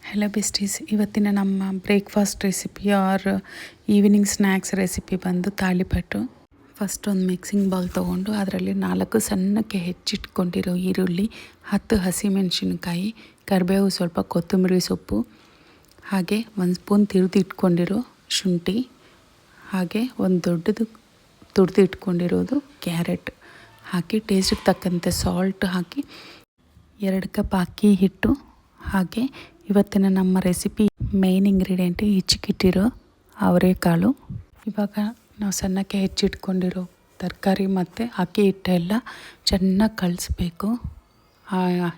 Hello besties, ಇವತ್ತಿನ ನಮ್ಮ breakfast recipe or evening snacks recipe ಬಂದು ತಾಲಿಪಟ್ಟು. ಫಸ್ಟ್ ಒಂದು ಮಿಕ್ಸಿಂಗ್ ಬೌಲ್ ತೊಗೊಂಡು ಅದರಲ್ಲಿ 4 ಸಣ್ಣಕ್ಕೆ ಹೆಚ್ಚಿಟ್ಕೊಂಡಿರೋ ಈರುಳ್ಳಿ, 10 ಹಸಿಮೆಣಸಿನ್ಕಾಯಿ, ಕರಿಬೇವು, ಸ್ವಲ್ಪ ಕೊತ್ತಂಬರಿ ಸೊಪ್ಪು, ಹಾಗೆ 1 ಸ್ಪೂನ್ ಇಟ್ಕೊಂಡಿರೋ ಶುಂಠಿ, ಹಾಗೆ ಒಂದು ದೊಡ್ಡದು ತುರಿದಿಟ್ಕೊಂಡಿರೋದು ಕ್ಯಾರೆಟ್ ಹಾಕಿ ಟೇಸ್ಟಿಗೆ ತಕ್ಕಂತೆ ಸಾಲ್ಟ್ ಹಾಕಿ 2 ಕಪ್ ಅಕ್ಕಿ ಹಿಟ್ಟು, ಹಾಗೆ ಇವತ್ತಿನ ನಮ್ಮ ರೆಸಿಪಿ ಮೇನ್ ಇಂಗ್ರೀಡಿಯೆಂಟ್ ಹೆಚ್ಚಿಟ್ಟಿರೋ ಅವರೆಕಾಳು. ಇವಾಗ ನಾವು ಸಣ್ಣಕ್ಕೆ ಹೆಚ್ಚಿಟ್ಕೊಂಡಿರೋ ತರಕಾರಿ ಮತ್ತು ಅಕ್ಕಿ ಹಿಟ್ಟೆಲ್ಲ ಚೆನ್ನಾಗಿ ಕಲಿಸ್ಬೇಕು. ಆ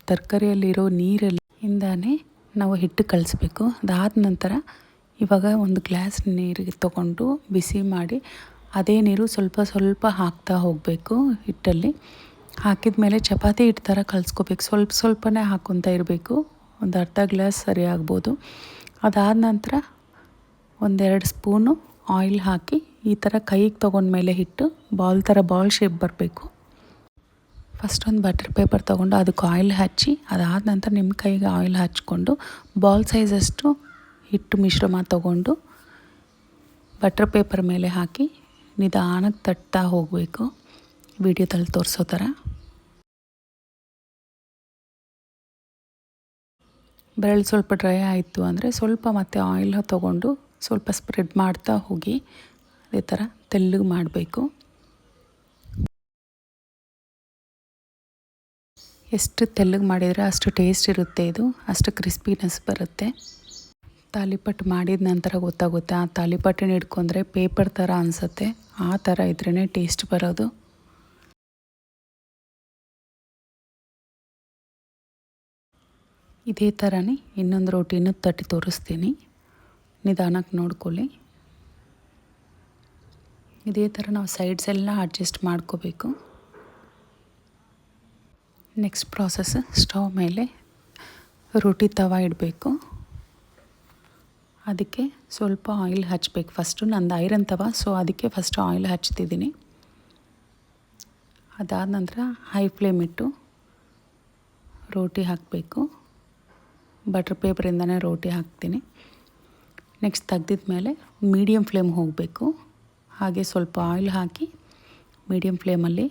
ತರಕಾರಿಯಲ್ಲಿರೋ ನೀರಿಂದಾನೇ ನಾವು ಹಿಟ್ಟು ಕಲಿಸ್ಬೇಕು. ಅದಾದ ನಂತರ ಇವಾಗ ಒಂದು ಗ್ಲಾಸ್ ನೀರಿಗೆ ತೊಗೊಂಡು ಬಿಸಿ ಮಾಡಿ ಅದೇ ನೀರು ಸ್ವಲ್ಪ ಸ್ವಲ್ಪ ಹಾಕ್ತಾ ಹೋಗಬೇಕು. ಹಿಟ್ಟಲ್ಲಿ ಹಾಕಿದ ಮೇಲೆ ಚಪಾತಿ ಹಿಟ್ಟು ಥರ ಕಲಿಸ್ಕೋಬೇಕು. ಸ್ವಲ್ಪ ಸ್ವಲ್ಪನೇ ಹಾಕ್ಕೊತಾ ಇರಬೇಕು. ಒಂದು ಅರ್ಧ ಗ್ಲಾಸ್ ಸರಿ ಆಗ್ಬೋದು. ಅದಾದ ನಂತರ 1-2 ಸ್ಪೂನು ಆಯಿಲ್ ಹಾಕಿ ಈ ಥರ ಕೈಗೆ ತೊಗೊಂಡ್ಮೇಲೆ ಹಿಟ್ಟು ಬಾಲ್ ಶೇಪ್ ಬರಬೇಕು. ಫಸ್ಟ್ ಒಂದು ಬಟರ್ ಪೇಪರ್ ತೊಗೊಂಡು ಅದಕ್ಕೆ ಆಯಿಲ್ ಹಚ್ಚಿ, ಅದಾದ ನಂತರ ನಿಮ್ಮ ಕೈಗೆ ಆಯಿಲ್ ಹಚ್ಕೊಂಡು ಬಾಲ್ ಸೈಜಷ್ಟು ಹಿಟ್ಟು ಮಿಶ್ರಣ ತೊಗೊಂಡು ಬಟರ್ ಪೇಪರ್ ಮೇಲೆ ಹಾಕಿ ನಿಧಾನಕ್ಕೆ ತಟ್ತಾ ಹೋಗಬೇಕು. ವಿಡಿಯೋದಲ್ಲಿ ತೋರಿಸೋ ಥರ. ಬೆರಳು ಸ್ವಲ್ಪ ಡ್ರೈ ಆಯಿತು ಅಂದರೆ ಸ್ವಲ್ಪ ಮತ್ತೆ ಆಯಿಲ್ ತೊಗೊಂಡು ಸ್ವಲ್ಪ ಸ್ಪ್ರೆಡ್ ಮಾಡ್ತಾ ಹೋಗಿ ಅದೇ ಥರ ತೆಳ್ಳಗೆ ಮಾಡಬೇಕು. ಎಷ್ಟು ತೆಳ್ಳಗೆ ಮಾಡಿದರೆ ಅಷ್ಟು ಟೇಸ್ಟ್ ಇರುತ್ತೆ, ಇದು ಅಷ್ಟು ಕ್ರಿಸ್ಪಿನೆಸ್ ಬರುತ್ತೆ. ತಾಲಿಪಟ್ಟು ಮಾಡಿದ ನಂತರ ಗೊತ್ತಾಗುತ್ತೆ. ಆ ತಾಲಿಪಟ್ಟನ್ನು ಹಿಡ್ಕೊಂಡ್ರೆ ಪೇಪರ್ ಥರ ಅನಿಸುತ್ತೆ, ಆ ಥರ ಇದ್ರೇ ಟೇಸ್ಟ್ ಬರೋದು. ಇದೇ ಥರನೇ ಇನ್ನೊಂದು ರೋಟಿನೂ ತಟ್ಟಿ ತೋರಿಸ್ತೀನಿ, ನಿಧಾನಕ್ಕೆ ನೋಡ್ಕೊಳ್ಳಿ. ಇದೇ ಥರ ನಾವು ಸೈಡ್ಸ್ ಎಲ್ಲ ಅಡ್ಜಸ್ಟ್ ಮಾಡ್ಕೋಬೇಕು. ನೆಕ್ಸ್ಟ್ ಪ್ರಾಸೆಸ್, ಸ್ಟವ್ ಮೇಲೆ ರೋಟಿ ತವ ಇಡಬೇಕು. ಅದಕ್ಕೆ ಸ್ವಲ್ಪ ಆಯಿಲ್ ಹಚ್ಚಬೇಕು. ಫಸ್ಟು ನಂದು ಐರನ್ ತವ, ಸೊ ಅದಕ್ಕೆ ಫಸ್ಟ್ ಆಯಿಲ್ ಹಚ್ತಿದ್ದೀನಿ. ಅದಾದ ನಂತರ ಹೈ ಫ್ಲೇಮ್ ಇಟ್ಟು ರೋಟಿ ಹಾಕಬೇಕು. ಬಟರ್ ಪೇಪರಿಂದನೇ ರೋಟಿ ಹಾಕ್ತೀನಿ. ನೆಕ್ಸ್ಟ್ ತೆಗ್ದಿದ ಮೇಲೆ ಮೀಡಿಯಮ್ ಫ್ಲೇಮ್ ಹೋಗಬೇಕು. ಹಾಗೆ ಸ್ವಲ್ಪ ಆಯಿಲ್ ಹಾಕಿ ಮೀಡಿಯಮ್ ಫ್ಲೇಮಲ್ಲಿ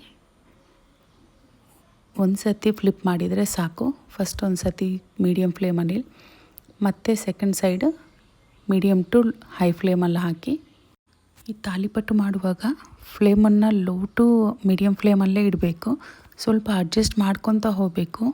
ಒಂದು ಸತಿ ಫ್ಲಿಪ್ ಮಾಡಿದರೆ ಸಾಕು. ಫಸ್ಟ್ ಒಂದು ಸತಿ ಮೀಡಿಯಮ್ ಫ್ಲೇಮಲ್ಲಿ, ಮತ್ತು second side medium to high ಫ್ಲೇಮಲ್ಲಿ ಹಾಕಿ. ಈ ತಾಲಿಪಟ್ಟು ಮಾಡುವಾಗ ಫ್ಲೇಮನ್ನು ಲೋ ಟು ಮೀಡಿಯಮ್ ಫ್ಲೇಮಲ್ಲೇ ಇಡಬೇಕು. ಸ್ವಲ್ಪ ಅಡ್ಜಸ್ಟ್ ಮಾಡ್ಕೊತಾ ಹೋಗಬೇಕು.